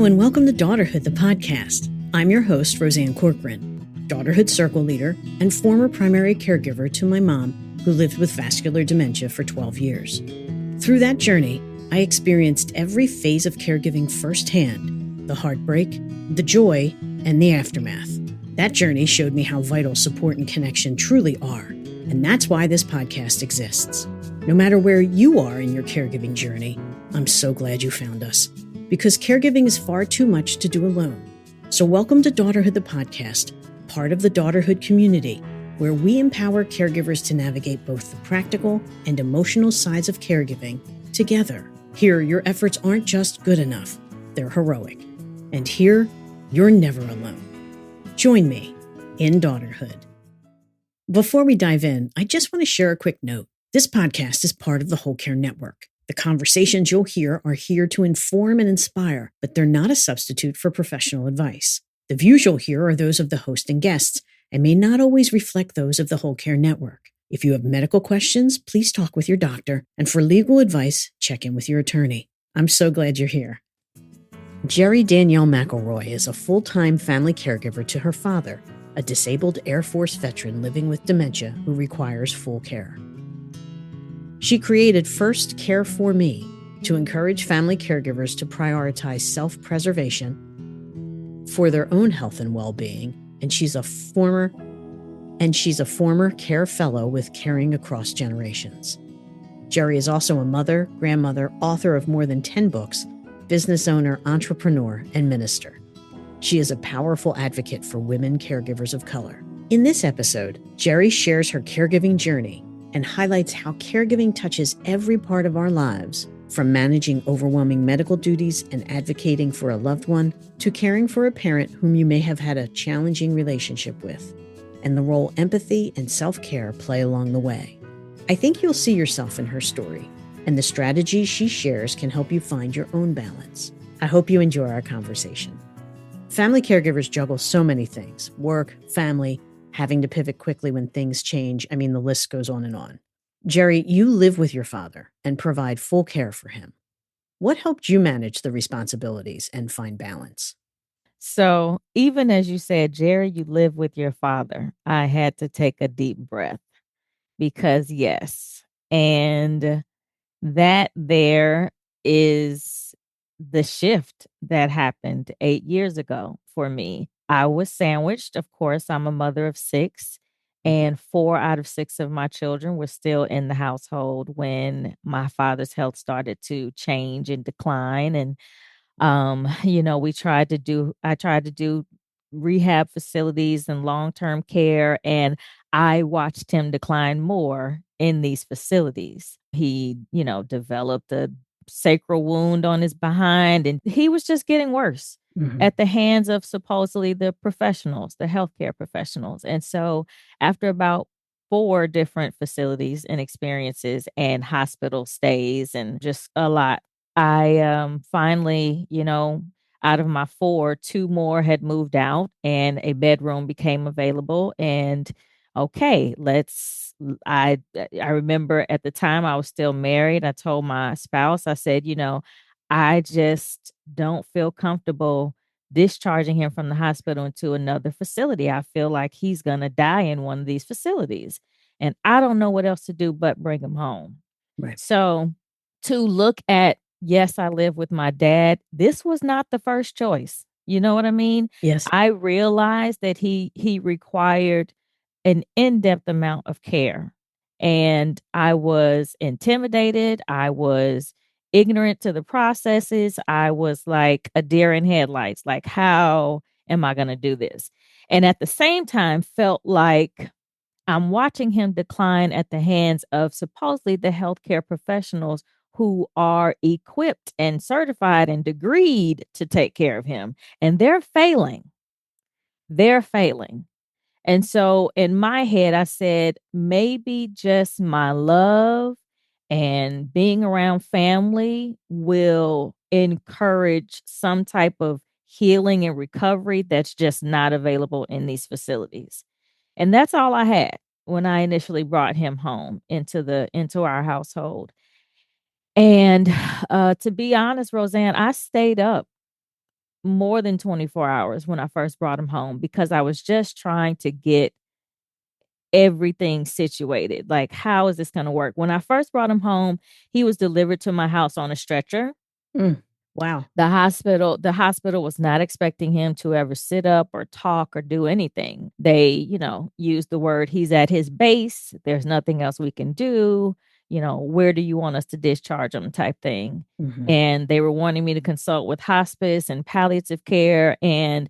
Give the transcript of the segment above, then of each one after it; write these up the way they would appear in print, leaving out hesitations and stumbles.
and welcome to Daughterhood, the podcast. I'm your host, Roseanne Corcoran, Daughterhood Circle Leader and former primary caregiver to my mom, who lived with vascular dementia for 12 years. Through that journey, I experienced every phase of caregiving firsthand, the heartbreak, the joy, and the aftermath. That journey showed me how vital support and connection truly are, and that's why this podcast exists. No matter where you are in your caregiving journey, I'm so glad you found us, because caregiving is far too much to do alone. So welcome to Daughterhood, the podcast, part of the Daughterhood community, where we empower caregivers to navigate both the practical and emotional sides of caregiving together. Here, your efforts aren't just good enough, they're heroic. And here, you're never alone. Join me in Daughterhood. Before we dive in, I just want to share a quick note. This podcast is part of the Whole Care Network. The conversations you'll hear are here to inform and inspire, but they're not a substitute for professional advice. The views you'll hear are those of the host and guests and may not always reflect those of the Whole Care Network. If you have medical questions, please talk with your doctor, and for legal advice, check in with your attorney. I'm so glad you're here. Jerri Danielle McElroy is a full-time family caregiver to her father, a disabled Air Force veteran living with dementia who requires full care. She created First Care for Me to encourage family caregivers to prioritize self-preservation for their own health and well-being, and she's a former care fellow with Caring Across Generations. Jerri is also a mother, grandmother, author of more than 10 books, business owner, entrepreneur, and minister. She is a powerful advocate for women caregivers of color. In this episode, Jerri shares her caregiving journey and highlights how caregiving touches every part of our lives, from managing overwhelming medical duties and advocating for a loved one to caring for a parent whom you may have had a challenging relationship with, and the role empathy and self-care play along the way. I think you'll see yourself in her story, and the strategies she shares can help you find your own balance. I hope you enjoy our conversation. Family caregivers juggle so many things: work, family, having to pivot quickly when things change. I mean, the list goes on and on. Jerri, you live with your father and provide full care for him. What helped you manage the responsibilities and find balance? So, even as you said, Jerri, you live with your father, I had to take a deep breath because, yes. And that there is the shift that happened 8 years ago for me. I was sandwiched. Of course, I'm a mother of 6, and 4 out of 6 of my children were still in the household when my father's health started to change and decline. And I tried to do rehab facilities and long-term care, and I watched him decline more in these facilities. He, developed a sacral wound on his behind, and he was just getting worse at the hands of supposedly the professionals, the healthcare professionals. And so after about 4 different facilities and experiences and hospital stays and just a lot, I finally, out of my 4, 2 more had moved out and a bedroom became available. And okay, I remember at the time I was still married. I told my spouse, I said, I just don't feel comfortable discharging him from the hospital into another facility. I feel like he's going to die in one of these facilities. And I don't know what else to do but bring him home. Right. So to look at, yes, I live with my dad, this was not the first choice. You know what I mean? Yes. I realized that he required an in-depth amount of care. And I was intimidated. I was ignorant to the processes. I was like a deer in headlights. Like, how am I going to do this? And at the same time, felt like I'm watching him decline at the hands of supposedly the healthcare professionals who are equipped and certified and degreed to take care of him. And they're failing. They're failing. And so in my head, I said, maybe just my love and being around family will encourage some type of healing and recovery that's just not available in these facilities. And that's all I had when I initially brought him home into our household. And to be honest, Roseanne, I stayed up more than 24 hours when I first brought him home because I was just trying to get everything situated. Like, how is this going to work? When I first brought him home, he was delivered to my house on a stretcher. Mm. Wow. The hospital was not expecting him to ever sit up or talk or do anything. They, used the word, he's at his base. There's nothing else we can do. Where do you want us to discharge him type thing. Mm-hmm. And they were wanting me to consult with hospice and palliative care. And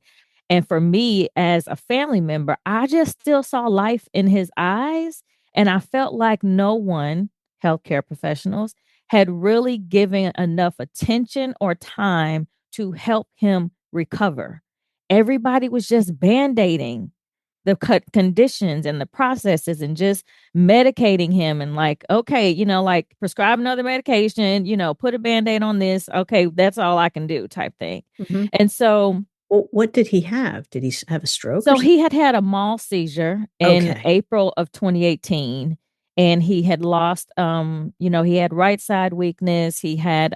for me as a family member, I just still saw life in his eyes. And I felt like no one, healthcare professionals, had really given enough attention or time to help him recover. Everybody was just band-aiding the conditions and the processes and just medicating him and like, okay, like prescribe another medication, put a band-aid on this. Okay, that's all I can do type thing. Mm-hmm. And so Well, what did he have? Did he have a stroke or so something? he had a mall seizure in Okay. April of 2018, and he had lost he had right side weakness. He had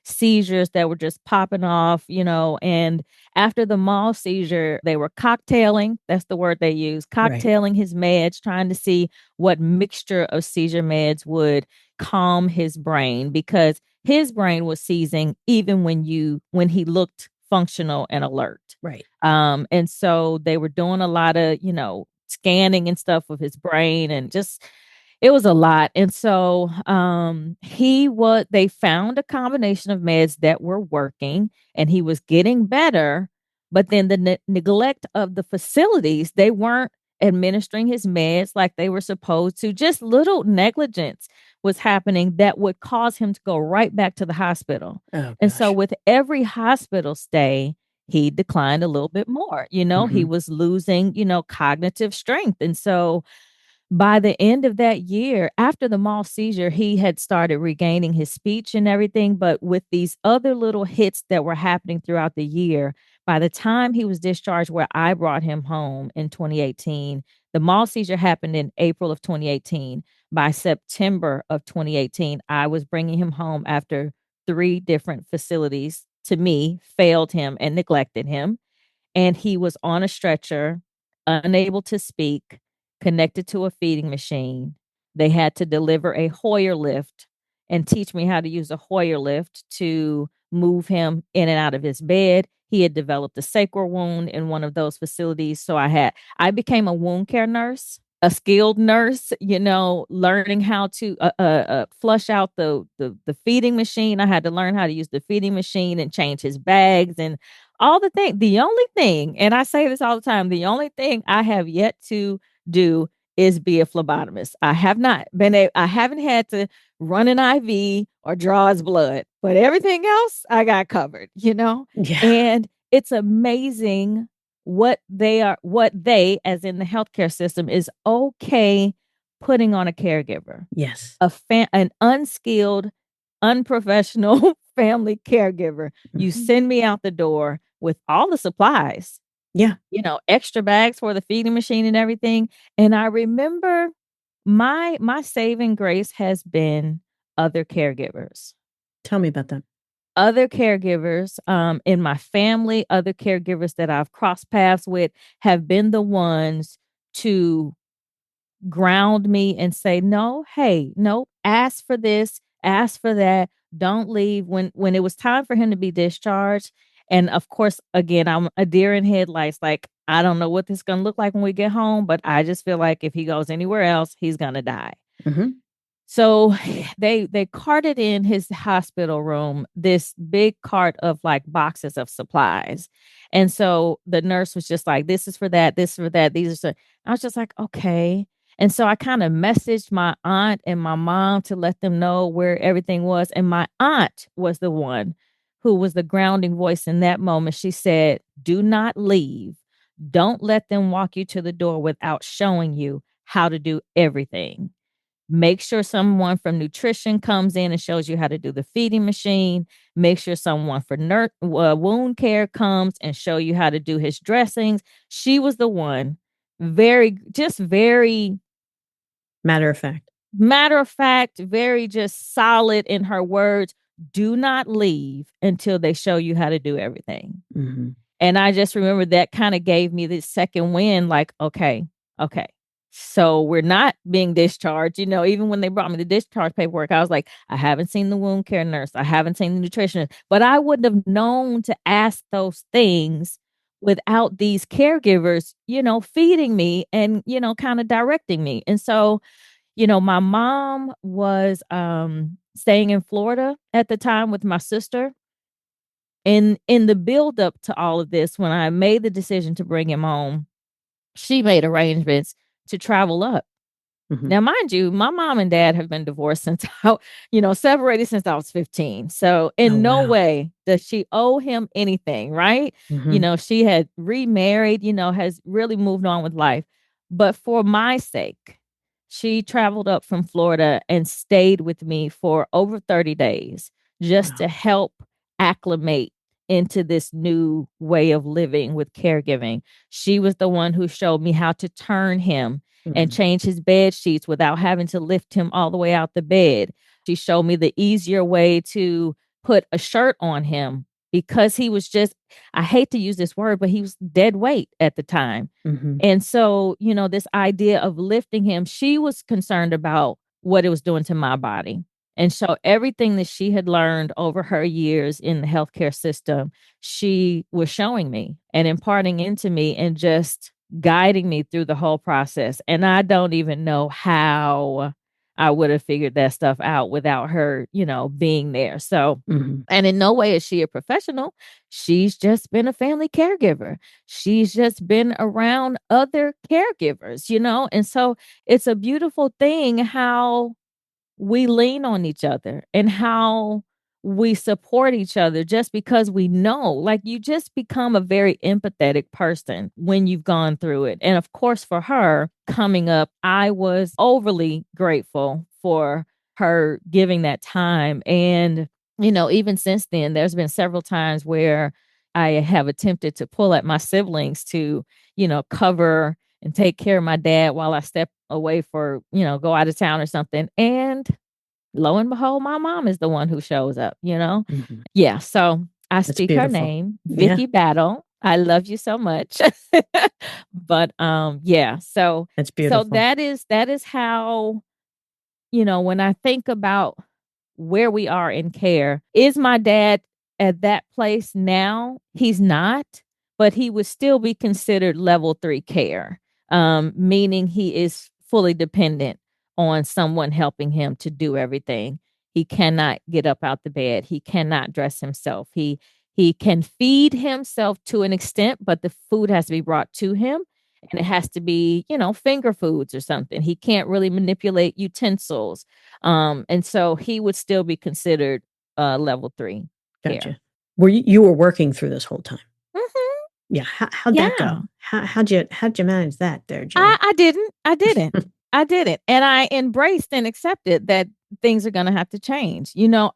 seizures that were just popping off, and after the mall seizure, they were cocktailing, that's the word they use, Right. cocktailing his meds, trying to see what mixture of seizure meds would calm his brain because his brain was seizing even when he looked functional and alert. Right. And so they were doing a lot of, scanning and stuff of his brain and just it was a lot. And so they found a combination of meds that were working and he was getting better, but then the neglect of the facilities, they weren't administering his meds like they were supposed to. Just little negligence was happening that would cause him to go right back to the hospital. Oh, And so gosh. with every hospital stay, he declined a little bit more. He Mm-hmm. was losing, cognitive strength. And so by the end of that year, after the mall seizure, he had started regaining his speech and everything. But with these other little hits that were happening throughout the year, by the time he was discharged, where I brought him home in 2018, the mall seizure happened in April of 2018. By September of 2018, I was bringing him home after 3 different facilities, to me, failed him and neglected him, and he was on a stretcher, unable to speak, connected to a feeding machine. They had to deliver a Hoyer lift and teach me how to use a Hoyer lift to move him in and out of his bed. He had developed a sacral wound in one of those facilities. So I became a wound care nurse, a skilled nurse, learning how to flush out the feeding machine. I had to learn how to use the feeding machine and change his bags and all the thing. The only thing, and I say this all the time, the only thing I have yet to do is be a phlebotomist. I haven't had to run an IV or draw his blood, but everything else I got covered. Yeah. And it's amazing what they, as in the healthcare system, is okay putting on a caregiver, Yes. an unskilled, unprofessional family caregiver. You Mm-hmm. send me out the door with all the supplies, Yeah. extra bags for the feeding machine and everything. And I remember my saving grace has been other caregivers. Tell me about that. Other caregivers in my family, other caregivers that I've crossed paths with have been the ones to ground me and say, no, hey, no, ask for this, ask for that, don't leave. When it was time for him to be discharged, and of course, again, I'm a deer in headlights. Like, I don't know what this is going to look like when we get home, but I just feel like if he goes anywhere else, he's going to die. Mm-hmm. So they carted in his hospital room this big cart of like boxes of supplies. And so the nurse was just like, this is for that, this is for that, these are so I was just like, okay. And so I kind of messaged my aunt and my mom to let them know where everything was. And my aunt was the one who was the grounding voice in that moment. She said, do not leave. Don't let them walk you to the door without showing you how to do everything. Make sure someone from nutrition comes in and shows you how to do the feeding machine. Make sure someone for wound care comes and show you how to do his dressings. She was the one, very Matter of fact. matter of fact, very just solid in her words. do not leave until they show you how to do everything. Mm-hmm. And I just remember that kind of gave me this second wind, like, okay, okay. So we're not being discharged. Even when they brought me the discharge paperwork, I was like, I haven't seen the wound care nurse. I haven't seen the nutritionist, but I wouldn't have known to ask those things without these caregivers, feeding me and, kind of directing me. And so, my mom was staying in Florida at the time with my sister. In the build up to all of this, when I made the decision to bring him home, she made arrangements to travel up. Mm-hmm. Now, mind you, my mom and dad have been divorced since separated since I was 15. So Oh, in no wow. way does she owe him anything, right? Mm-hmm. She had remarried, has really moved on with life. But for my sake, she traveled up from Florida and stayed with me for over 30 days just Wow. to help acclimate into this new way of living with caregiving. She was the one who showed me how to turn him and Mm-hmm. change his bed sheets without having to lift him all the way out the bed. She showed me the easier way to put a shirt on him because he was just, I hate to use this word, but he was dead weight at the time. Mm-hmm. And so, this idea of lifting him, she was concerned about what it was doing to my body. And so everything that she had learned over her years in the healthcare system, she was showing me and imparting into me and just guiding me through the whole process. And I don't even know how I would have figured that stuff out without her, being there. So, Mm-hmm. and in no way is she a professional. She's just been a family caregiver. She's just been around other caregivers, And so it's a beautiful thing how we lean on each other and how we support each other just because we know, like, you just become a very empathetic person when you've gone through it. And of course, for her coming up, I was overly grateful for her giving that time. And, even since then, there's been several times where I have attempted to pull at my siblings to, cover and take care of my dad while I step away for, go out of town or something. And lo and behold, my mom is the one who shows up. Mm-hmm. Yeah. So I That's speak her beautiful. name, Yeah, Vicky Battle. I love you so much. But yeah. that's So beautiful. that is how, when I think about where we are in care, is my dad at that place now? He's not, but he would still be considered level 3 care, meaning he is fully dependent on someone helping him to do everything. He cannot get up out the bed. He cannot dress himself. He can feed himself to an extent, but the food has to be brought to him, and it has to be, finger foods or something. He can't really manipulate utensils. And so he would still be considered level 3 care. Gotcha. You were working through this whole time? Mhm. Yeah. How'd that Yeah. go? How'd you manage that there, I Jerri? I didn't. I didn't. I didn't. And I embraced and accepted that things are gonna have to change. Even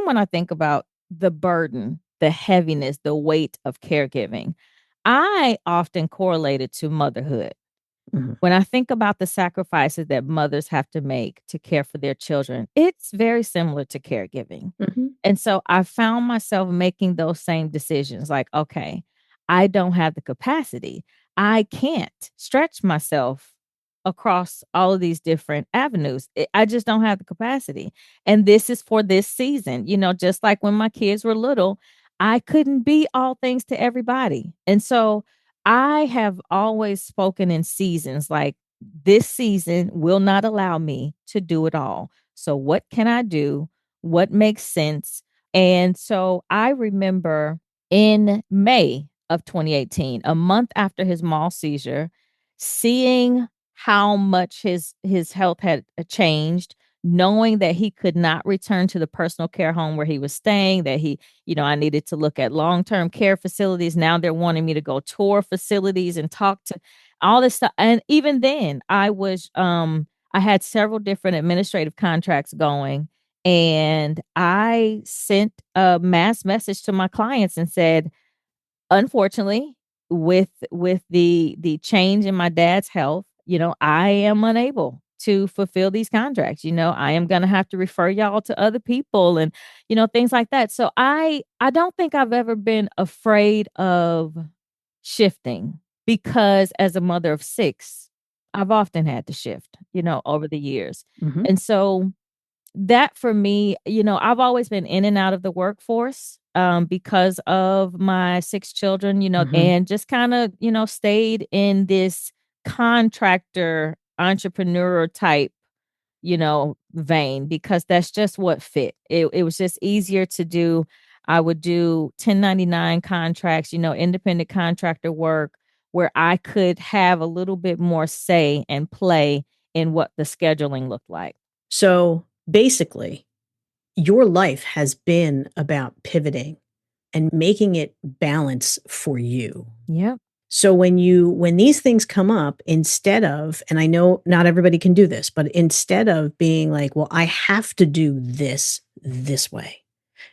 when I think about the burden, the heaviness, the weight of caregiving, I often correlate it to motherhood. Mhm. When I think about the sacrifices that mothers have to make to care for their children, it's very similar to caregiving. Mhm. And so I found myself making those same decisions like, okay, I don't have the capacity. I can't stretch myself across all of these different avenues. I just don't have the capacity. And this is for this season. Just like when my kids were little, I couldn't be all things to everybody. And so I have always spoken in seasons like this season will not allow me to do it all. So, what can I do? What makes sense? And so I remember in May of 2018, a month after his mall seizure, seeing how much his health had changed, knowing that he could not return to the personal care home where he was staying, that I needed to look at long-term care facilities. Now they're wanting me to go tour facilities and talk to all this stuff. And even then, I had several different administrative contracts going, and I sent a mass message to my clients and said, unfortunately, with the change in my dad's health, I am unable to fulfill these contracts. I am going to have to refer y'all to other people and, things like that. So I don't think I've ever been afraid of shifting because as a mother of 6, I've often had to shift, over the years. Mhm. And so that for me, I've always been in and out of the workforce because of my 6 children, Mhm. and just kind of, stayed in this contractor entrepreneur type, vein because that's just what fit. It was just easier to do. I would do 1099 contracts, independent contractor work where I could have a little bit more say and play in what the scheduling looked like. So basically, your life has been about pivoting and making it balance for you. Yep. So when these things come up, instead of, and I know not everybody can do this, but instead of being like, well, I have to do this way,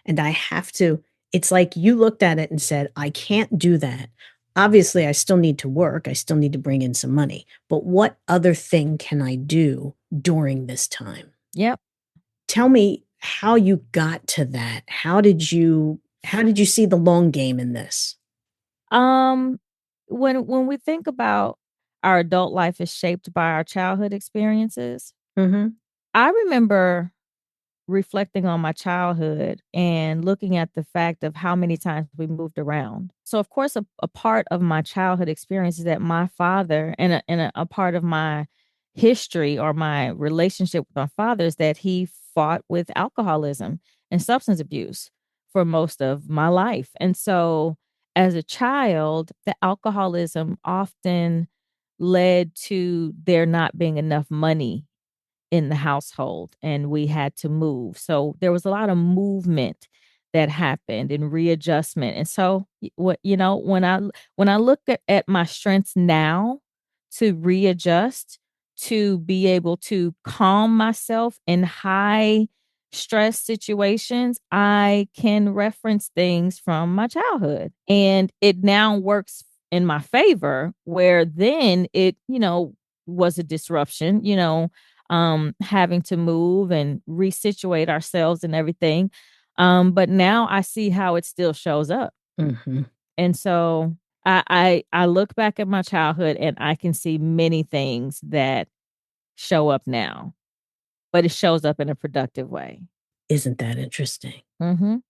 and I have to, it's like you looked at it and said, I can't do that. Obviously, I still need to work. I still need to bring in some money. But what other thing can I do during this time? Yep. Tell me how you got to that. How did you see the long game in this? Um, when we think about our adult life is shaped by our childhood experiences, Mhm. I remember reflecting on my childhood and looking at the fact of how many times we moved around. So, of course, a part of my childhood experience is that my father, and a part of my history or my relationship with my father is that he fought with alcoholism and substance abuse for most of my life. And so, as a child, the alcoholism often led to there not being enough money in the household and we had to move. So there was a lot of movement that happened and readjustment. And so when I look at my strengths now to readjust, to be able to calm myself in high stress situations, I can reference things from my childhood and it now works in my favor where then it, was a disruption, having to move and resituate ourselves and everything. But now I see how it still shows up. Mhm. And so I look back at my childhood and I can see many things that show up now, but it shows up in a productive way. Isn't that interesting? Mhm.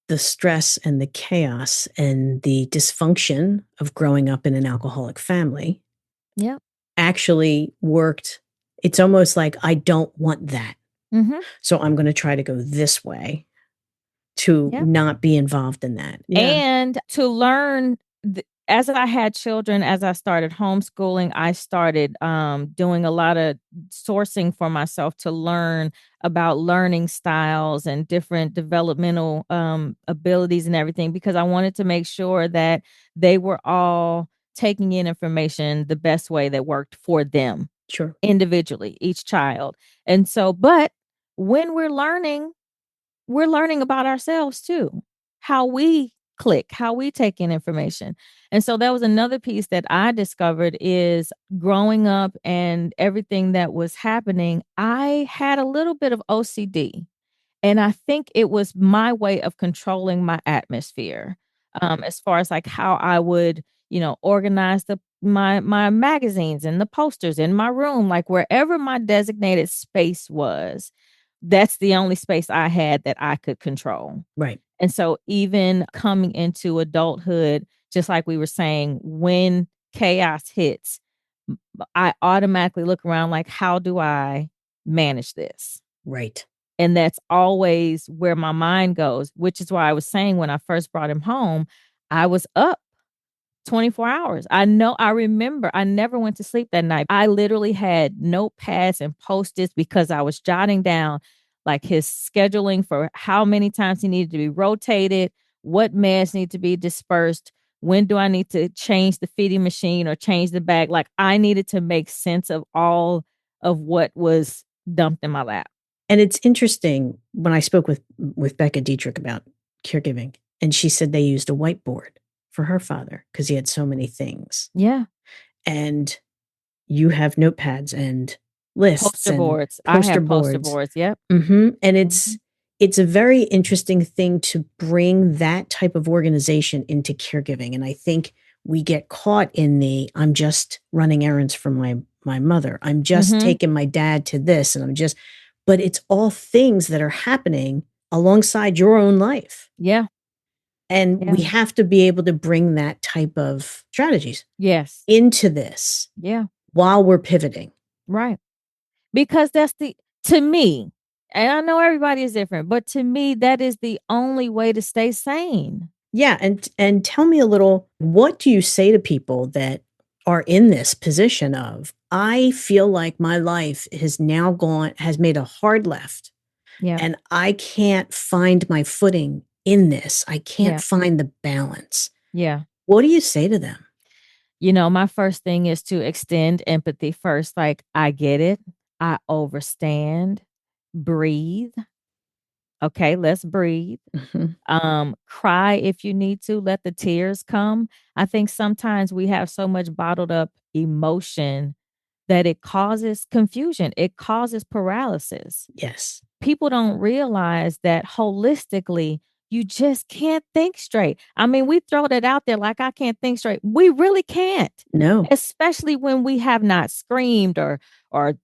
The stress and the chaos and the dysfunction of growing up in an alcoholic family Yep. actually worked. It's almost like, I don't want that. Mhm. So I'm gonna try to go this way to Yep. not be involved in that. Yeah. And to learn as I had children, as I started homeschooling, I started doing a lot of sourcing for myself to learn about learning styles and different developmental abilities and everything, because I wanted to make sure that they were all taking in information the best way that worked for them Sure. individually, each child. And so, but when we're learning about ourselves too, how we click, how we take in information. And so that was another piece that I discovered is growing up and everything that was happening. I had a little bit of OCD. And I think it was my way of controlling my atmosphere, as far as like how I would, organize my magazines and the posters in my room, like wherever my designated space was, that's the only space I had that I could control. Right. And so even coming into adulthood, just like we were saying, when chaos hits, I automatically look around like, how do I manage this? Right. And that's always where my mind goes, which is why I was saying when I first brought him home, I was up 24 hours. I remember I never went to sleep that night. I literally had notepads and post-its because I was jotting down like his scheduling for how many times he needed to be rotated, what meds need to be dispersed, when do I need to change the feeding machine or change the bag. Like I needed to make sense of all of what was dumped in my lap. And it's interesting when I spoke with Becca Dietrich about caregiving, and she said they used a whiteboard for her father because he had so many things. Yeah. And you have notepads and lists Poster and boards. I poster have poster boards. boards. Yep. And Mhm. it's a very interesting thing to bring that type of organization into caregiving. And I think we get caught in the I'm just running errands for my mother. I'm just Mhm. taking my dad to this and I'm just but it's all things that are happening alongside your own life. Yeah. And we Yeah. have to be able to bring that type of strategies Yes. into this Yeah. while we're pivoting. Right. Because that's the to me, and I know everybody is different, but to me, that is the only way to stay sane. Yeah, and tell me a little, what do you say to people that are in this position of, I feel like my life has made a hard left Yeah. and I can't find my footing in this. I can't Yeah. find the balance. Yeah. What do you say to them? My first thing is to extend empathy first. Like, I get it. I overstand. Breathe. Okay, let's breathe. Mhm. Cry if you need to, let the tears come. I think sometimes we have so much bottled up emotion that it causes confusion, it causes paralysis. Yes. People don't realize that holistically, you just can't think straight. I mean, we throw that out there like I can't think straight. We really can't, No. especially when we have not screamed or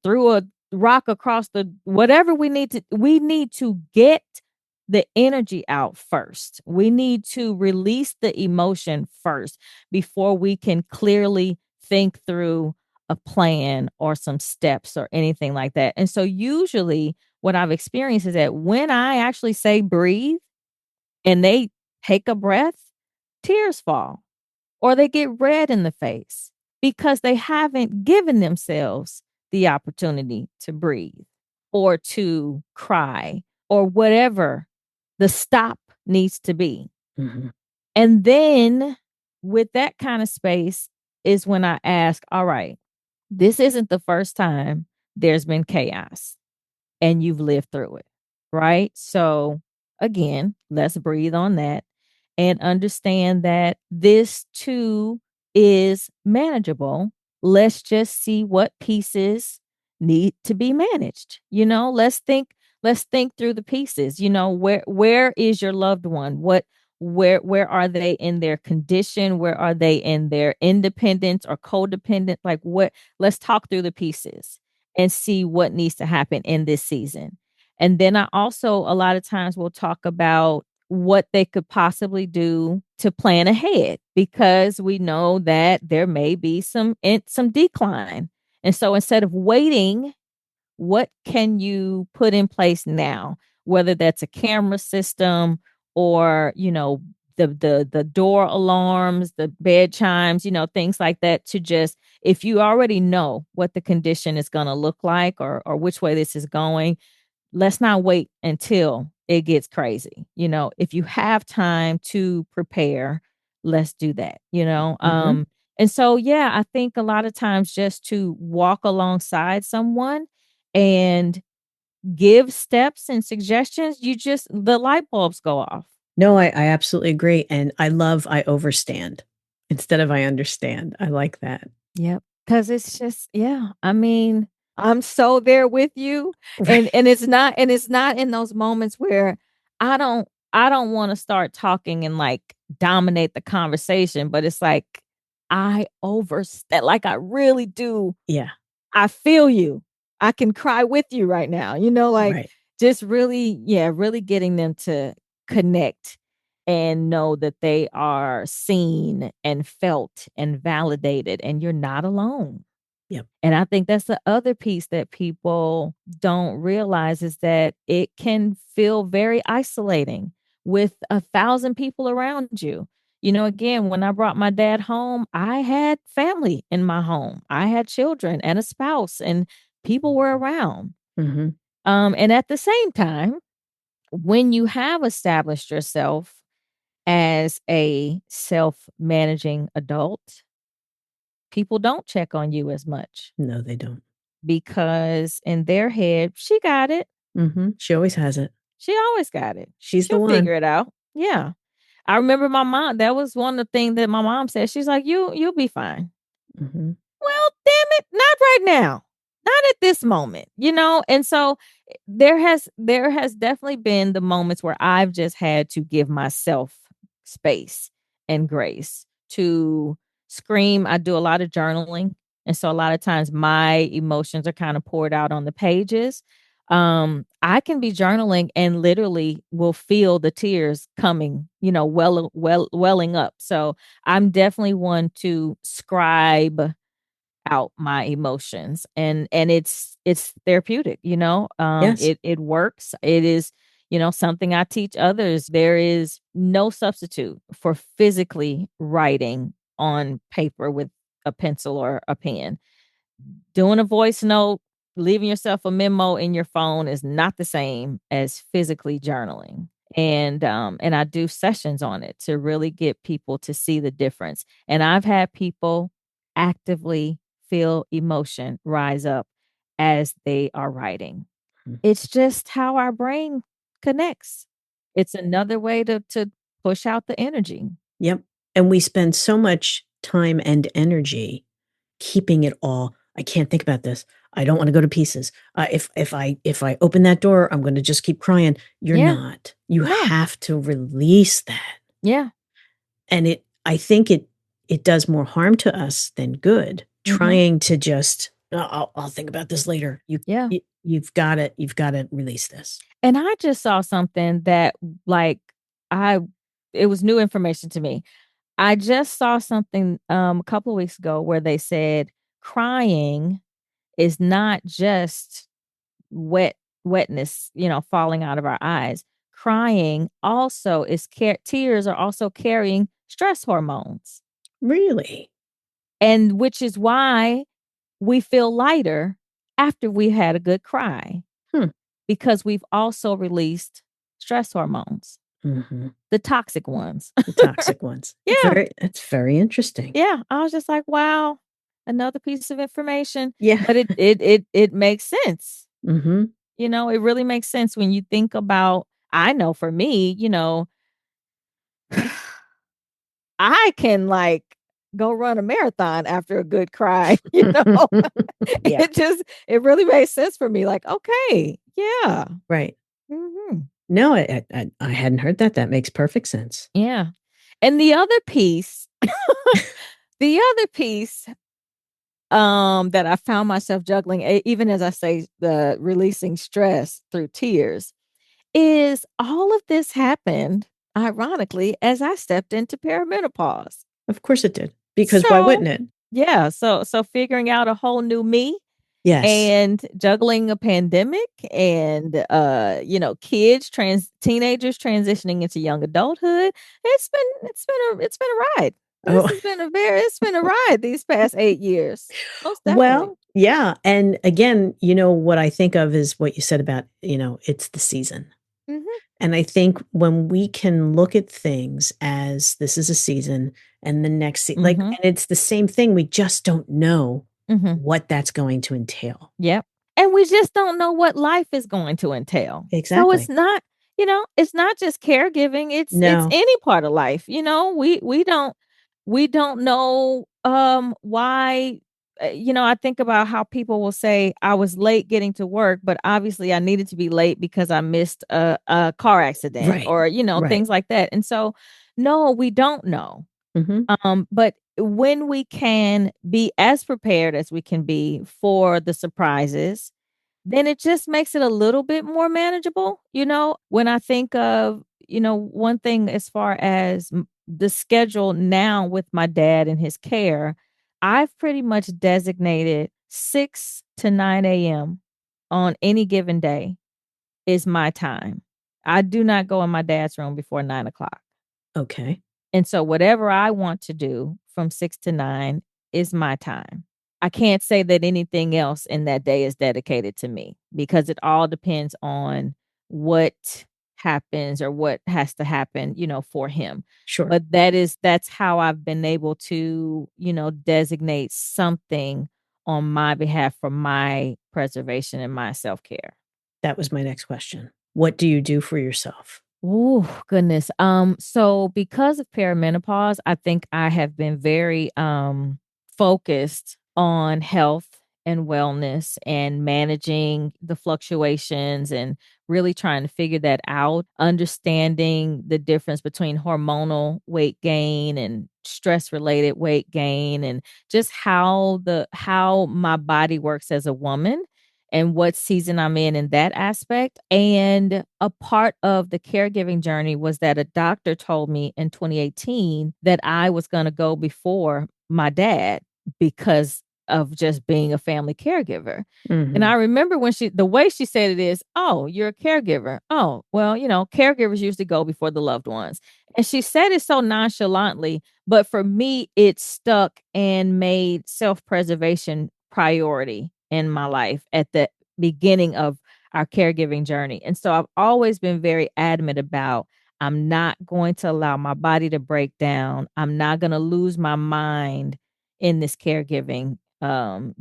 threw a rock across the whatever we need to get the energy out first. We need to release the emotion first before we can clearly think through a plan or some steps or anything like that. And so usually what I've experienced is that when I actually say breathe and they take a breath, tears fall or they get red in the face because they haven't given themselves the opportunity to breathe or to cry or whatever the stop needs to be. Mhm. And then with that kind of space is when I ask, all right, this isn't the first time there's been chaos and you've lived through it, right? So, again, let's breathe on that and understand that this too is manageable. Let's just see what pieces need to be managed. Let's think through the pieces. Where is your loved one? Where are they in their condition? Where are they in their independence or codependent? Like what let's talk through the pieces and see what needs to happen in this season. And then I also a lot of times will talk about what they could possibly do to plan ahead because we know that there may be some decline. And so instead of waiting, what can you put in place now? Whether that's a camera system or, the door alarms, the bed chimes, things like that to just if you already know what the condition is going to look like or which way this is going, let's not wait until it gets crazy. If you have time to prepare, let's do that, Mhm. and so yeah, I think a lot of times just to walk alongside someone and give steps and suggestions, the light bulbs go off. No, I absolutely agree, and I overstand instead of I understand. I like that. Yep. Cause it's just, yeah. I mean, I'm so there with you. And Right. and it's not in those moments where I don't want to start talking and like dominate the conversation, but it's like I overstep like I really do. Yeah, I feel you. I can cry with you right now. Like right. just really, yeah, really getting them to connect and know that they are seen and felt and validated and you're not alone. Yep. And I think that's the other piece that people don't realize is that it can feel very isolating with 1,000 people around you. Again, when I brought my dad home, I had family in my home. I had children and a spouse, and people were around. Mhm. And at the same time, when you have established yourself as a self managing adult, people don't check on you as much No, they don't. because in their head, she got it. Mhm. She always has it. She always got it. She's the She'll one. figure it out. Yeah. I remember my mom, that was one of the things that my mom said. She's like, you'll be fine. Mhm. Well, damn it, not right now. not at this moment, and so there has definitely been the moments where I've just had to give myself space and grace to scream. I do a lot of journaling, and so a lot of times my emotions are kind of poured out on the pages. I can be journaling and literally will feel the tears coming, welling up. So I'm definitely one to scribe out my emotions, and it's therapeutic, Yes. it works. It is, something I teach others. There is no substitute for physically writing on paper with a pencil or a pen. Doing a voice note, leaving yourself a memo in your phone is not the same as physically journaling. And I do sessions on it to really get people to see the difference. And I've had people actively feel emotion rise up as they are writing. Mm. It's just how our brain connects. It's another way to push out the energy. Yep. And we spend so much time and energy keeping it all. I can't think about this. I don't want to go to pieces. If I open that door, I'm going to just keep crying. You're Yeah. not. You No. have to release that. Yeah. And I think it does more harm to us than good. Mhm. Trying to just, I'll think about this later. Yeah. You've got to release this. And I just saw something that, like, I it was new information to me. I just saw something a couple of weeks ago where they said crying is not just wetness, falling out of our eyes. Crying also is tears are also carrying stress hormones. Really? And which is why we feel lighter after we had a good cry, Hmm. because we've also released stress hormones, Mm-hmm. the toxic ones. The toxic ones. Yeah. It's very interesting. Yeah. I was just like, wow, another piece of information. Yeah. But it makes sense. Mm-hmm. It really makes sense when you think about, I know for me, I can, like, go run a marathon after a good cry, Yeah. it really makes sense for me. Like, okay, yeah. Right. Hmm. No, I hadn't heard that. That makes perfect sense. Yeah. And the other piece, the other piece that I found myself juggling, even as I say, the releasing stress through tears, is all of this happened ironically as I stepped into perimenopause. Of course it did. Because why So, wouldn't it? yeah, so figuring out a whole new me Yes. and juggling a pandemic and kids, teenagers transitioning into young adulthood. It's been a ride. Oh, It's been a ride these past 8 years. Most definitely. well, yeah. And again, what I think of is what you said about, it's the season. Mhm. And I think when we can look at things as this is a season and the next Mhm. and it's the same thing, we just don't know Mhm. what that's going to entail. Yep. And we just don't know what life is going to entail. So Exactly. it's not just caregiving, it's No. any part of life. We don't know why. I think about how people will say I was late getting to work, but obviously I needed to be late because I missed a car accident, Right. or Right. things like that. And so no, we don't know. Hmm. But when we can be as prepared as we can be for the surprises, then it just makes it a little bit more manageable. When I think of, one thing as far as the schedule now with my dad and his care, I've pretty much designated 6 to 9 a.m. on any given day is my time. I do not go in my dad's room before 9 o'clock. Okay. And so whatever I want to do from 6 to 9 is my time. I can't say that anything else in that day is dedicated to me, because it all depends on what happens or what has to happen, for him. Sure. But that's how I've been able to, designate something on my behalf for my preservation and my self-care. That was my next question. What do you do for yourself? Oh, goodness. So because of perimenopause, I think I have been very focused on health and wellness and managing the fluctuations and really trying to figure that out, understanding the difference between hormonal weight gain and stress related weight gain and just how my body works as a woman and what season I'm in that aspect. And a part of the caregiving journey was that a doctor told me in 2018 that I was going to go before my dad because of just being a family caregiver. And I Mhm. remember when the way she said it is, "Oh, you're a caregiver. Oh, well, caregivers usually go before the loved ones." And she said it so nonchalantly, but for me, it stuck and made self-preservation priority in my life at the beginning of our caregiving journey. And so I've always been very adamant about I'm not going to allow my body to break down. I'm not going to lose my mind in this caregiving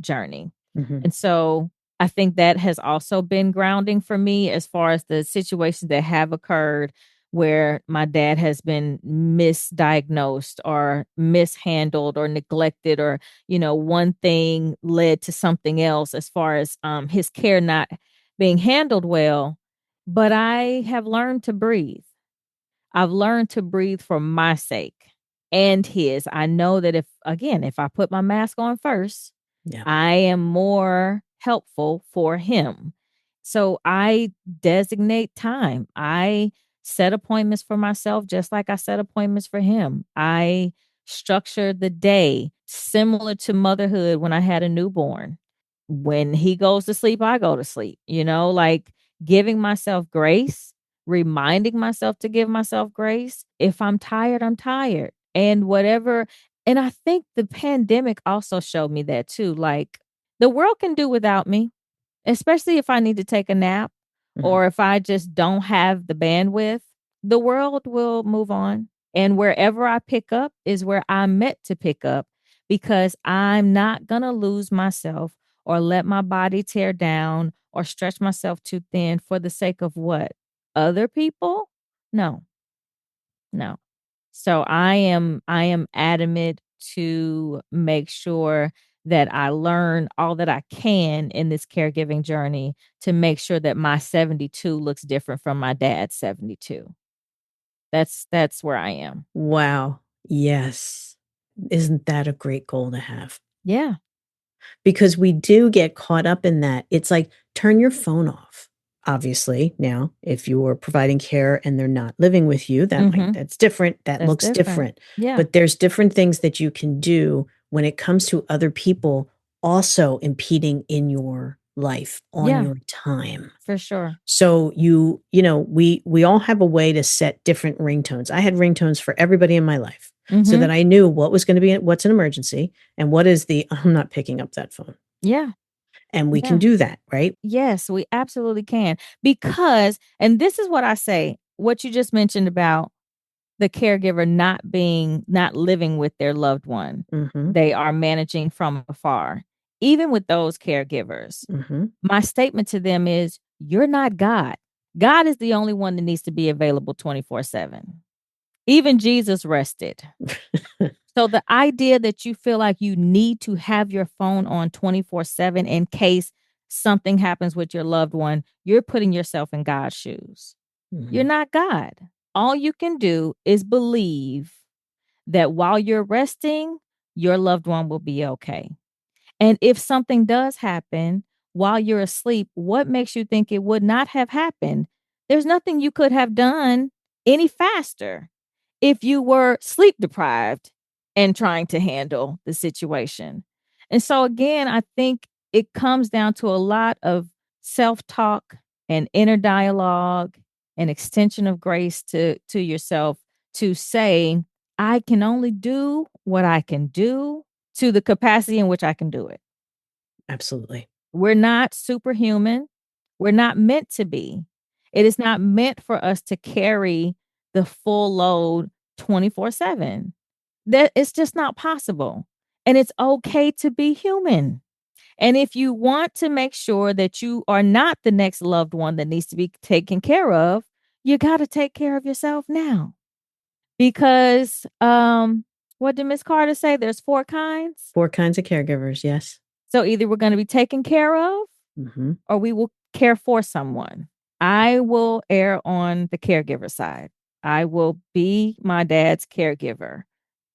journey. Mhm. And so I think that has also been grounding for me as far as the situations that have occurred where my dad has been misdiagnosed or mishandled or neglected, or one thing led to something else as far as his care not being handled well. But I have learned to breathe. I've learned to breathe for my sake and his. I know that if I put my mask on first, Yeah. I am more helpful for him. So I designate time. I set appointments for myself just like I set appointments for him. I structure the day similar to motherhood when I had a newborn. When he goes to sleep, I go to sleep, like giving myself grace, reminding myself to give myself grace. If I'm tired, I'm tired. And whatever. And I think the pandemic also showed me that too. Like the world can do without me, especially if I need to take a nap Mhm. or if I just don't have the bandwidth, the world will move on. And wherever I pick up is where I'm meant to pick up because I'm not going to lose myself or let my body tear down or stretch myself too thin for the sake of what? Other people? No, no. So I am adamant to make sure that I learn all that I can in this caregiving journey to make sure that my 72 looks different from my dad's 72. That's where I am. Wow. Yes. Isn't that a great goal to have? Yeah. Because we do get caught up in that. It's like, turn your phone off. Obviously, now, if you are providing care and they're not living with you, Mhm. that's different. That That's looks different. different. Yeah. But there's different things that you can do when it comes to other people also impeding in your life, on Yeah, your time. for sure. So we all have a way to set different ringtones. I had ringtones for everybody in my life so that Mhm. I knew what was going to be what's an emergency and what is the I'm not picking up that phone. Yeah. And we can Yeah. do that, right? Yes, we absolutely can. Because and this is what I say, what you just mentioned about the caregiver not living with their loved one. Mhm. They are managing from afar. Even with those caregivers, Mhm. my statement to them is you're not God. God is the only one that needs to be available 24/7. Even Jesus rested. So the idea that you feel like you need to have your phone on 24/7 in case something happens with your loved one, you're putting yourself in God's shoes. You're Mhm. not God. All you can do is believe that while you're resting, your loved one will be okay. And if something does happen while you're asleep, what makes you think it would not have happened? There's nothing you could have done any faster if you were sleep deprived and trying to handle the situation. And so, again, I think it comes down to a lot of self talk and inner dialogue and extension of grace to yourself to say, I can only do what I can do to the capacity in which I can do it. Absolutely. We're not superhuman. We're not meant to be. It is not meant for us to carry the full load 24/7. That it's just not possible. And it's okay to be human. And if you want to make sure that you are not the next loved one that needs to be taken care of, you got to take care of yourself now. Because what did Miss Carter say? There's four kinds. 4 kinds of caregivers, yes. So either we're going to be taken care of Hmm. or we will care for someone. I will err on the caregiver side. I will be my dad's caregiver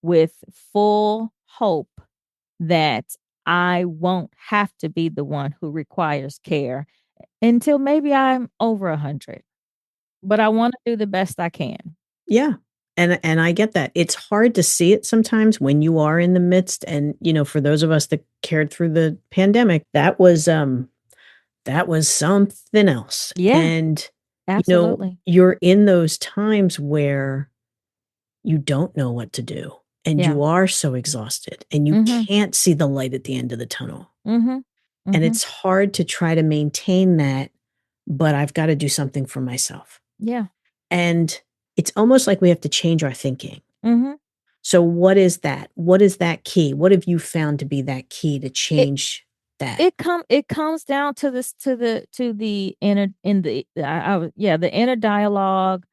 with full hope that I won't have to be the one who requires care until maybe I'm over 100. But I want to do the best I can. Yeah. And I get that. It's hard to see it sometimes when you are in the midst. And, for those of us that cared through the pandemic, that was something else. Yeah, And, absolutely. you're in those times where you don't know what to do and Yeah. you are so exhausted and you Mhm. can't see the light at the end of the tunnel. Mhm. And Mhm. it's hard to try to maintain that, but I've got to do something for myself. Yeah. And it's almost like we have to change our thinking. Mhm. So what is that? What is that key? What have you found to be that key to It change that? it comes down to this to the inner in the I would yeah, the inner dialogue,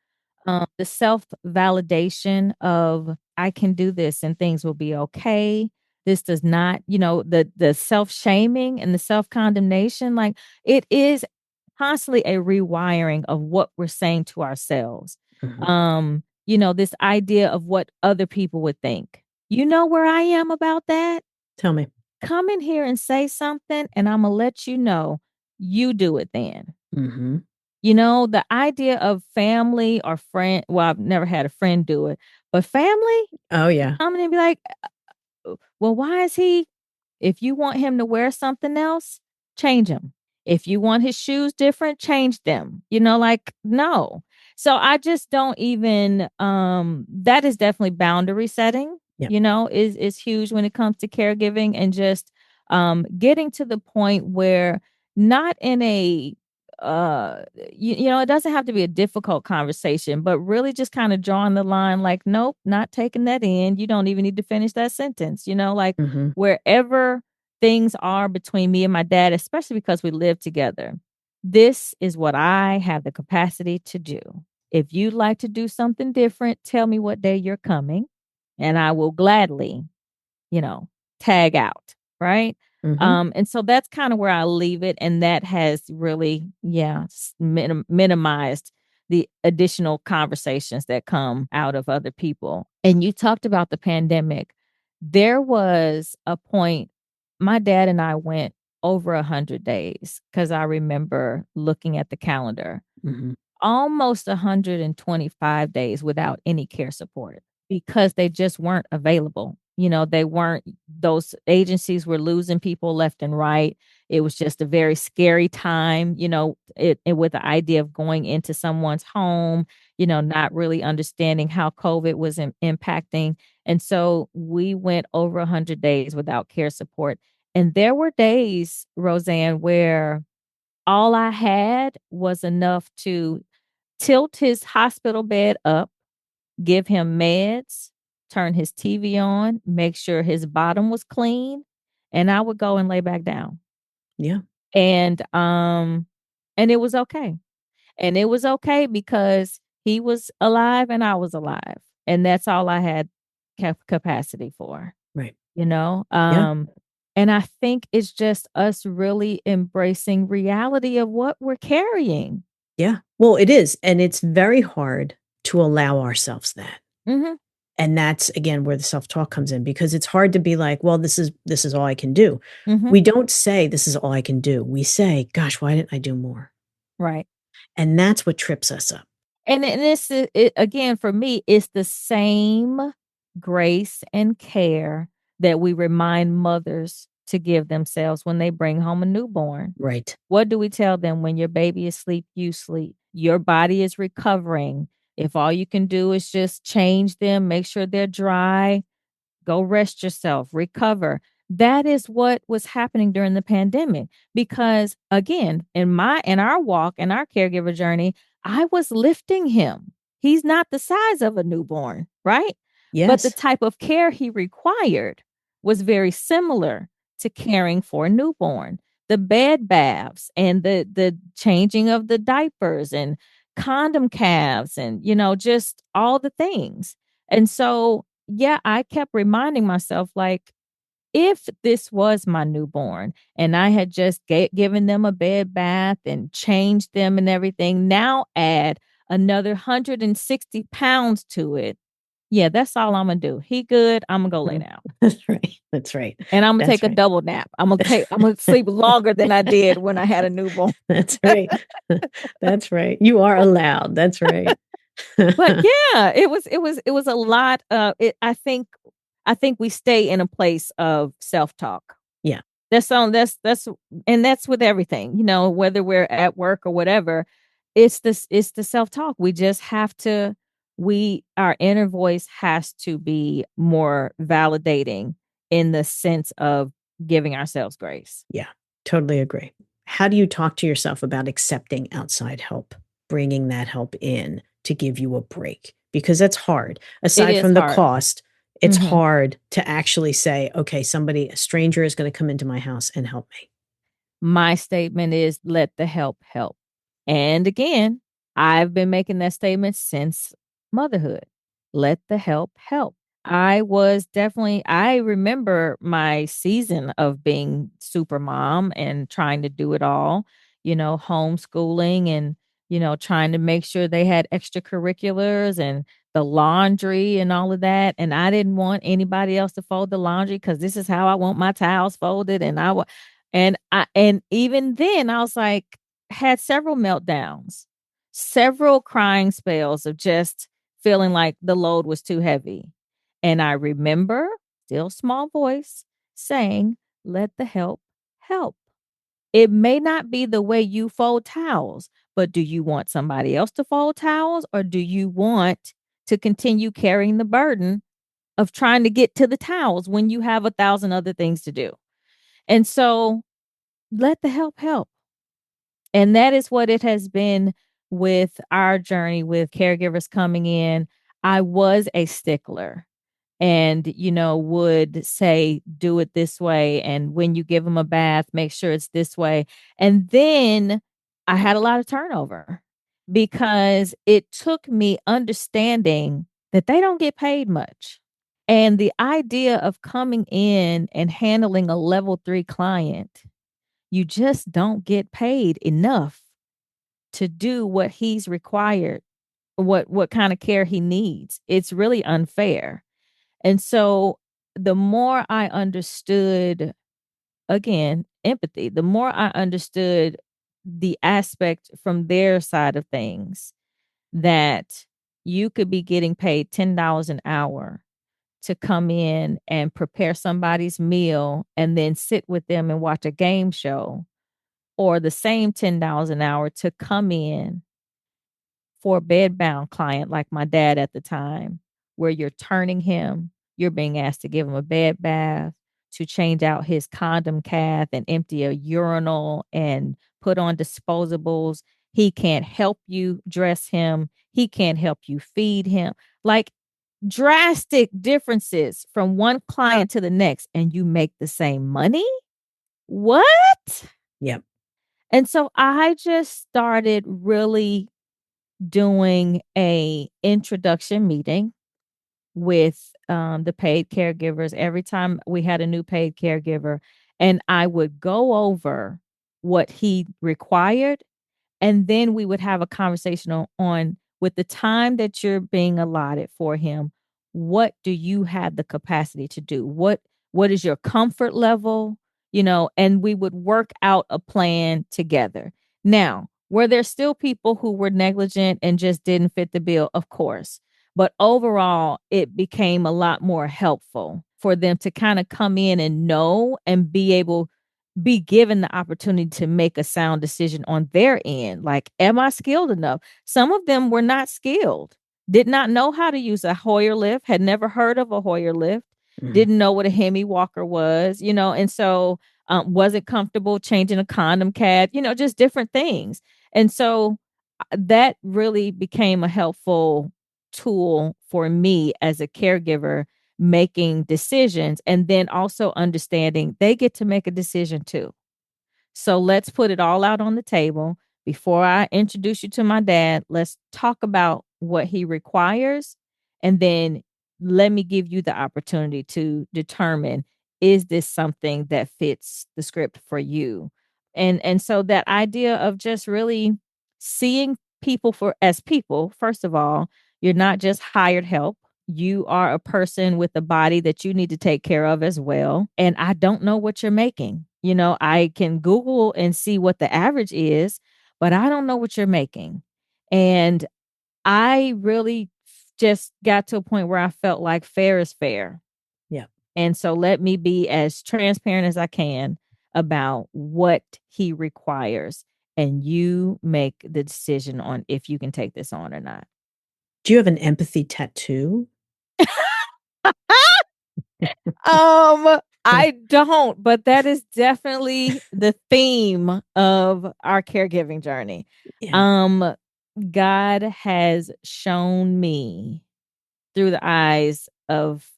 the self-validation of I can do this and things will be okay. This does not, the self-shaming and the self-condemnation, like it is constantly a rewiring of what we're saying to ourselves. Mhm. This idea of what other people would think. You know where I am about that? Tell me. Come in here and say something, and Imma let you know, you do it then. Mhm. The idea of family or friend well, I've never had a friend do it, but family Oh, yeah. coming and be like, well, why is he if you want him to wear something else, change him. If you want his shoes different, change them. Like, no. So I just don't even that is definitely boundary setting, Yeah. is huge when it comes to caregiving and just getting to the point where not in a it doesn't have to be a difficult conversation, but really just kind of drawing the line like, nope, not taking that in. You don't even need to finish that sentence, like Mhm. wherever things are between me and my dad, especially because we live together. This is what I have the capacity to do. If you'd like to do something different, tell me what day you're coming, and I will gladly, you know, tag out, right? Mhm. And so that's kind of where I leave it, and that has really, yeah, minimized the additional conversations that come out of other people. And you talked about the pandemic. There was a point my dad and I went over 100 days because I remember looking at the calendar, Mhm. almost 125 days without any care support because they just weren't available. They weren't, those agencies were losing people left and right. It was just a very scary time, it with the idea of going into someone's home, not really understanding how COVID was impacting. And so we went over 100 days without care support. And there were days, Roseanne, where all I had was enough to tilt his hospital bed up, give him meds, turn his TV on, make sure his bottom was clean, and I would go and lay back down. Yeah. And it was okay. And it was okay because he was alive and I was alive. And that's all I had capacity for, Right. you know? Yeah. And I think it's just us really embracing reality of what we're carrying. Yeah. Well, it is, and it's very hard to allow ourselves that. Mhm. And that's again where the self-talk comes in because it's hard to be like, "Well, this is all I can do." Mhm. We don't say, "This is all I can do." We say, "Gosh, why didn't I do more?" Right. And that's what trips us up. And this is it, again, for me, it's the same grace and care that we remind mothers to give themselves when they bring home a newborn. Right. What do we tell them? When your baby is asleep, you sleep. Your body is recovering. If all you can do is just change them, make sure they're dry, go rest yourself, recover. That is what was happening during the pandemic because again, in our walk and our caregiver journey, I was lifting him. He's not the size of a newborn, right? But the Yes. type of care he required was very similar to caring for a newborn. The bed baths and the changing of the diapers and condom calves and just all the things. And so yeah, I kept reminding myself, like, if this was my newborn and I had just given them a bed bath and changed them and everything, now add another 160 pounds to it. Yeah, that's all I'm going to do. He good. I'm going to go lay down. That's right. That's right. And I'm going to That's take a right. double nap. I'm going to sleep longer than I did when I had a newborn. That's right. That's right. You are allowed. That's right. But yeah, it was a lot. I think we stay in a place of self-talk. Yeah. And that's with everything, whether we're at work or whatever. It's the self-talk. We just have to our inner voice has to be more validating in the sense of giving ourselves grace. Yeah. Totally agree. How do you talk to yourself about accepting outside help, bringing that help in to give you a break? Because that's hard. It Aside is from the hard. cost, it's Mhm. hard to actually say, okay, a stranger is going to come into my house and help me. My statement is let the help help. And again, I've been making that statement since motherhood. Let the help help. I remember my season of being super mom and trying to do it all, homeschooling and, trying to make sure they had extracurriculars and the laundry and all of that. And I didn't want anybody else to fold the laundry because this is how I want my towels folded. And even then I was like, had several meltdowns, several crying spells of just feeling like the load was too heavy. And I remember, still small voice, saying, let the help help. It may not be the way you fold towels, but do you want somebody else to fold towels or do you want to continue carrying the burden of trying to get to the towels when you have 1,000 other things to do? And so let the help help. And that is what it has been with our journey with caregivers coming in. I was a stickler and, would say, do it this way. And when you give them a bath, make sure it's this way. And then I had a lot of turnover because it took me understanding that they don't get paid much. And the idea of coming in and handling a level 3 client, you just don't get paid enough to do what he's required, what kind of care he needs. It's really unfair. And so the more I understood, again, empathy, the more I understood the aspect from their side of things that you could be getting paid $10 an hour to come in and prepare somebody's meal and then sit with them and watch a game show, or the same $10 an hour to come in for a bedbound client like my dad at the time, where you're turning him, you're being asked to give him a bed bath, to change out his condom cath and empty a urinal and put on disposables. He can't help you dress him. He can't help you feed him. Like drastic differences from one client to the next, and you make the same money? What? Yep. And so I just started really doing a introduction meeting with the paid caregivers every time we had a new paid caregiver, and I would go over what he required, and then we would have a conversation on with the time that you're being allotted for him, what do you have the capacity to do? What is your comfort level? And we would work out a plan together. Now, were there still people who were negligent and just didn't fit the bill? Of course. But overall, it became a lot more helpful for them to kind of come in and know and be given the opportunity to make a sound decision on their end. Like, am I skilled enough? Some of them were not skilled, did not know how to use a Hoyer lift, had never heard of a Hoyer lift, Mm. didn't know what a Hemi walker was, and so wasn't comfortable changing a condom cath, just different things. And so that really became a helpful tool for me as a caregiver, making decisions and then also understanding they get to make a decision too. So let's put it all out on the table. Before I introduce you to my dad, let's talk about what he requires. And then let me give you the opportunity to determine is this something that fits the script for you? And so that idea of just really seeing people for as people, first of all, you're not just hired help. You are a person with a body that you need to take care of as well. And I don't know what you're making. I can Google and see what the average is, but I don't know what you're making. And I really just got to a point where I felt like fair is fair. Yeah. And so let me be as transparent as I can about what he requires. And you make the decision on if you can take this on or not. Do you have an empathy tattoo? I don't, but that is definitely the theme of our caregiving journey. Yeah. Um, God has shown me through the eyes of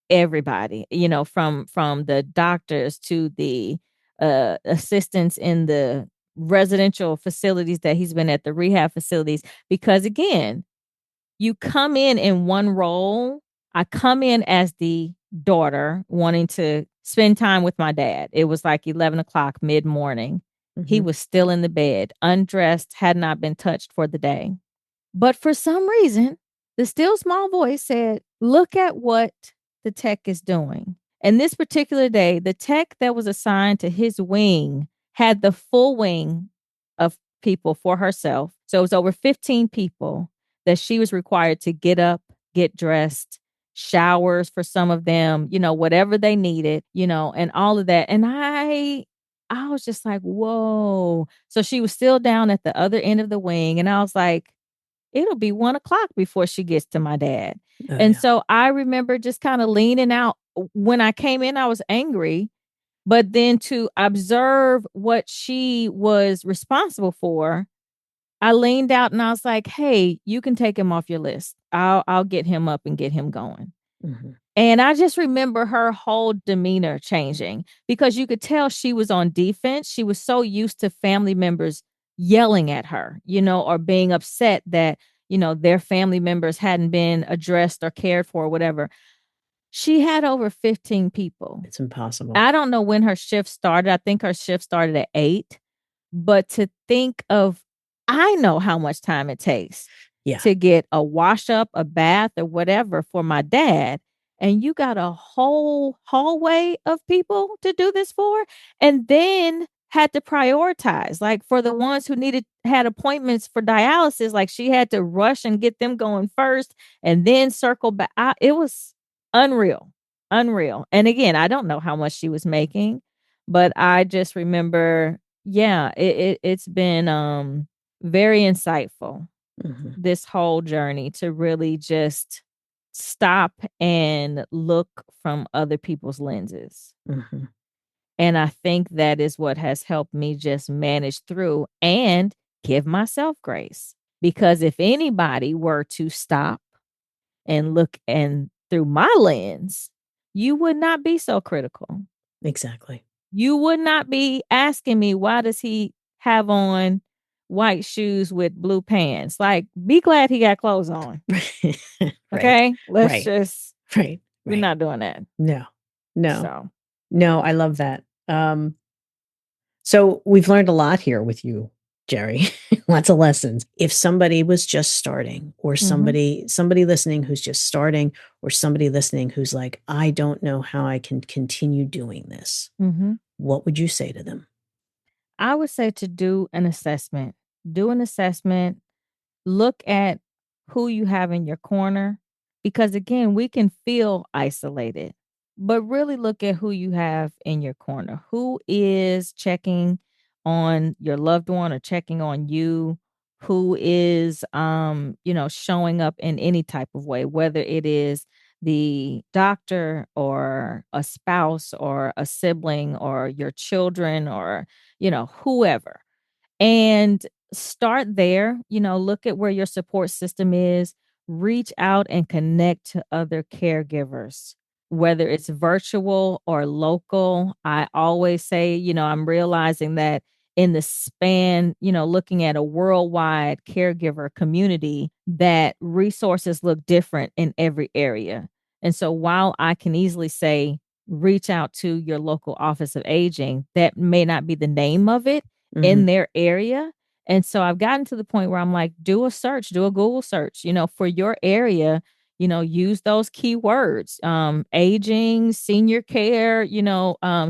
everybody, from the doctors to the assistants in the residential facilities that he's been at, the rehab facilities, because again, you come in one role. I come in as the daughter wanting to spend time with my dad. It was like 11 o'clock mid morning. He Mhm. was still in the bed, undressed, had not been touched for the day. But for some reason, the still small voice said, look at what the tech is doing. And this particular day, the tech that was assigned to his wing had the full wing of people for herself. So it was over 15 people that she was required to get up, get dressed, showers for some of them, whatever they needed, and all of that. And I was just like, whoa. So she was still down at the other end of the wing. And I was like, it'll be 1 o'clock before she gets to my dad. Oh, And yeah. so I remember just kind of leaning out. When I came in, I was angry, but then to observe what she was responsible for, I leaned out and I was like, hey, you can take him off your list. I'll get him up and get him going. Mhm. And I just remember her whole demeanor changing because you could tell she was on defense. She was so used to family members yelling at her, or being upset that, their family members hadn't been addressed or cared for or whatever. She had over 15 people. It's impossible. I don't know when her shift started. I think her shift started at 8. But to think of, I know how much time it takes Yeah. to get a wash up, a bath, or whatever for my dad. And you got a whole hallway of people to do this for. And then had to prioritize, like for the ones who had appointments for dialysis, like she had to rush and get them going first and then circle back. It was unreal, unreal. And again, I don't know how much she was making, but I just remember, yeah, it's been very insightful, Mhm. this whole journey, to really just stop and look from other people's lenses. Mhm. And I think that is what has helped me just manage through and give myself grace. Because if anybody were to stop and look and through my lens, you would not be so critical. Exactly. You would not be asking me, why does he have on white shoes with blue pants? Like, be glad he got clothes on. Right. Okay. Let's Right. just, Right. we're Right. not doing that. No. No. So, No, I love that. So we've learned a lot here with you, Jerri. Lots of lessons. If somebody was just starting, or mhm, somebody listening who's just starting, or somebody listening who's like, I don't know how I can continue doing this, mhm. what would you say to them? I would say to do an assessment. Do an assessment. Look at who you have in your corner, because again, we can feel isolated, but really look at who you have in your corner. Who is checking on your loved one or checking on you? Who is showing up in any type of way, whether it is the doctor or a spouse or a sibling or your children or whoever, and start there. Look at where your support system is, reach out and connect to other caregivers, whether it's virtual or local. I always say, I'm realizing that in the span, looking at a worldwide caregiver community, that resources look different in every area. And so while I can easily say, reach out to your local office of aging. That may not be the name of it Mhm. in their area. And so I've gotten to the point where I'm like, do a search, do a Google search, for your area, use those keywords, aging, senior care,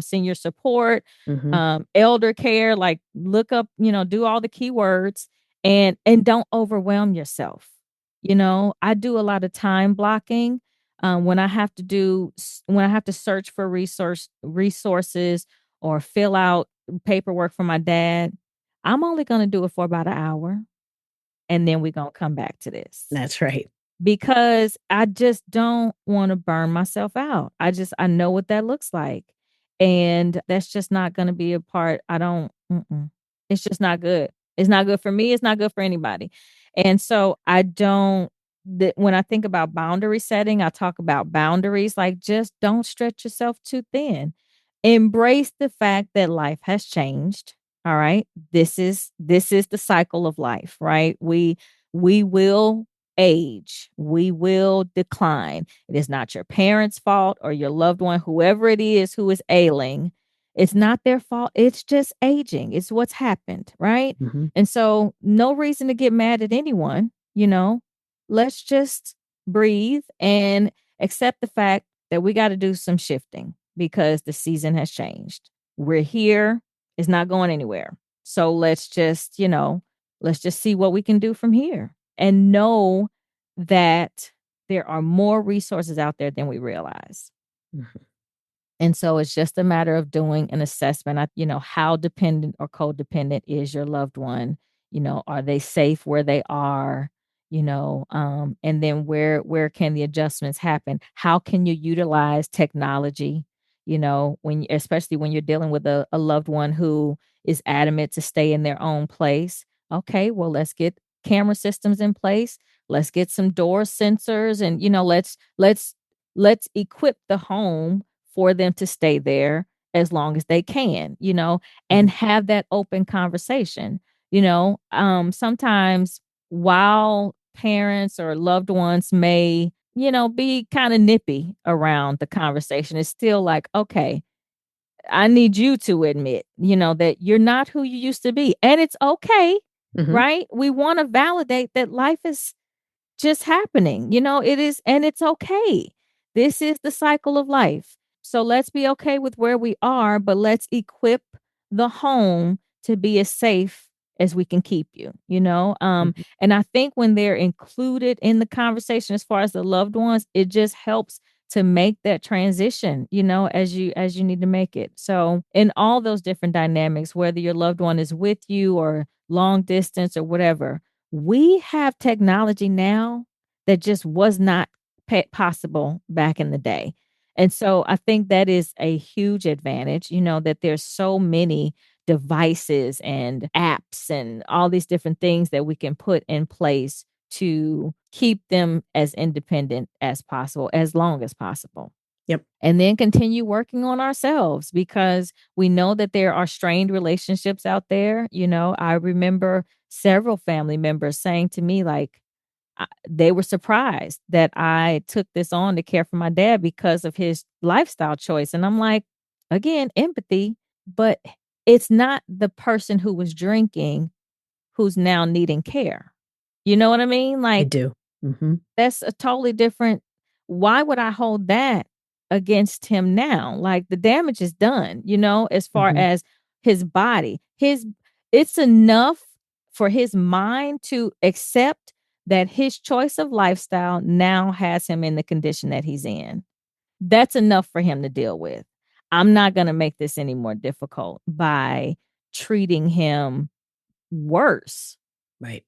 senior support, Mhm. elder care, like look up, do all the keywords and don't overwhelm yourself. I do a lot of time blocking when I have to when I have to search for resources or fill out paperwork for my dad. I'm only going to do it for about an hour, and then we're going to come back to this That's right. because I just don't want to burn myself out. I know what that looks like. And that's just not going to be a part. It's just not good. It's not good for me. It's not good for anybody. And so I don't, when I think about boundary setting, I talk about boundaries, like just don't stretch yourself too thin. Embrace the fact that life has changed. All right. This is the cycle of life, right? We will age. We will decline. It is not your parents' fault or your loved one, whoever it is who is ailing. It's not their fault. It's just aging. It's what's happened, right? Mhm. And so, no reason to get mad at anyone. Let's just breathe and accept the fact that we got to do some shifting because the season has changed. We're here. It's not going anywhere. So let's just see what we can do from here and know that there are more resources out there than we realize. Mhm. And so it's just a matter of doing an assessment. How dependent or codependent is your loved one? Are they safe where they are? And then where can the adjustments happen? How can you utilize technology? Especially when you're dealing with a loved one who is adamant to stay in their own place. Okay, well, let's get camera systems in place. Let's get some door sensors, and let's equip the home for them to stay there as long as they can, and Mhm. have that open conversation. Sometimes while parents or loved ones may, be kind of nippy around the conversation, it's still like, okay, I need you to admit, that you're not who you used to be. And it's okay, Mhm. right? We want to validate that life is just happening. It is, and it's okay. This is the cycle of life. So let's be okay with where we are, but let's equip the home to be as safe as we can keep you. Mhm. And I think when they're included in the conversation as far as the loved ones, it just helps to make that transition, as you need to make it. So in all those different dynamics, whether your loved one is with you or long distance or whatever, we have technology now that just was not possible back in the day. And so I think that is a huge advantage, that there's so many devices and apps and all these different things that we can put in place to keep them as independent as possible, as long as possible. Yep. And then continue working on ourselves because we know that there are strained relationships out there. I remember several family members saying to me, like, they were surprised that I took this on to care for my dad because of his lifestyle choice. And I'm like, again, empathy, but it's not the person who was drinking who's now needing care. You know what I mean? I Like, do. Mhm. that's a totally different. Why would I hold that against him now? Like the damage is done, as far Mhm. as his body. It's enough for his mind to accept that his choice of lifestyle now has him in the condition that he's in. That's enough for him to deal with. I'm not going to make this any more difficult by treating him worse. Right.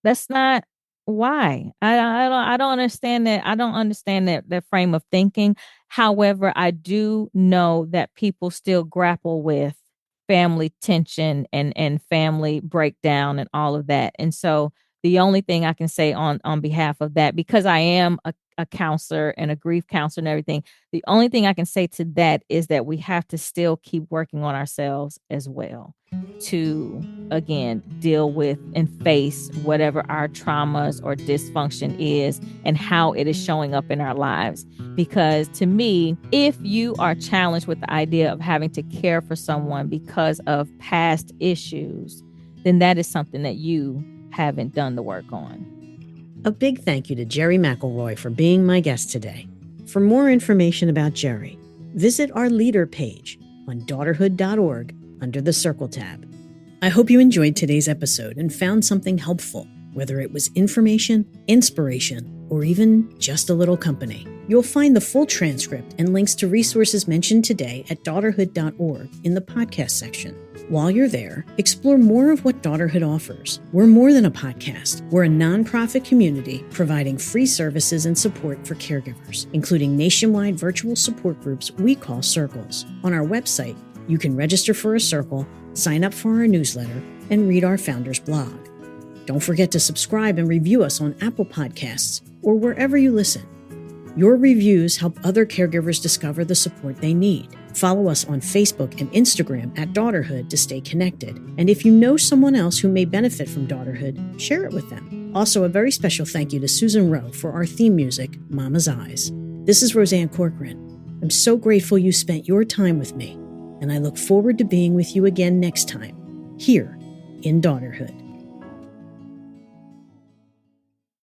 That's not why. I don't understand that. I don't understand that frame of thinking. However, I do know that people still grapple with family tension and family breakdown and all of that. And so the only thing I can say on behalf of that, because I am a counselor and a grief counselor and everything, the only thing I can say to that is that we have to still keep working on ourselves as well to, again, deal with and face whatever our traumas or dysfunction is and how it is showing up in our lives. Because to me, if you are challenged with the idea of having to care for someone because of past issues, then that is something that you haven't done the work on. A big thank you to Jerri McElroy for being my guest today. For more information about Jerri, visit our leader page on daughterhood.org under the Circle tab. I hope you enjoyed today's episode and found something helpful, whether it was information, inspiration, or even just a little company. You'll find the full transcript and links to resources mentioned today at daughterhood.org in the podcast section. While you're there, explore more of what Daughterhood offers. We're more than a podcast. We're a nonprofit community providing free services and support for caregivers, including nationwide virtual support groups we call circles. On our website, you can register for a circle, sign up for our newsletter, and read our founder's blog. Don't forget to subscribe and review us on Apple Podcasts or wherever you listen. Your reviews help other caregivers discover the support they need. Follow us on Facebook and Instagram at Daughterhood to stay connected. And if you know someone else who may benefit from Daughterhood, share it with them. Also, a very special thank you to Susan Rowe for our theme music, Mama's Eyes. This is Roseanne Corcoran. I'm so grateful you spent your time with me, and I look forward to being with you again next time, here in Daughterhood.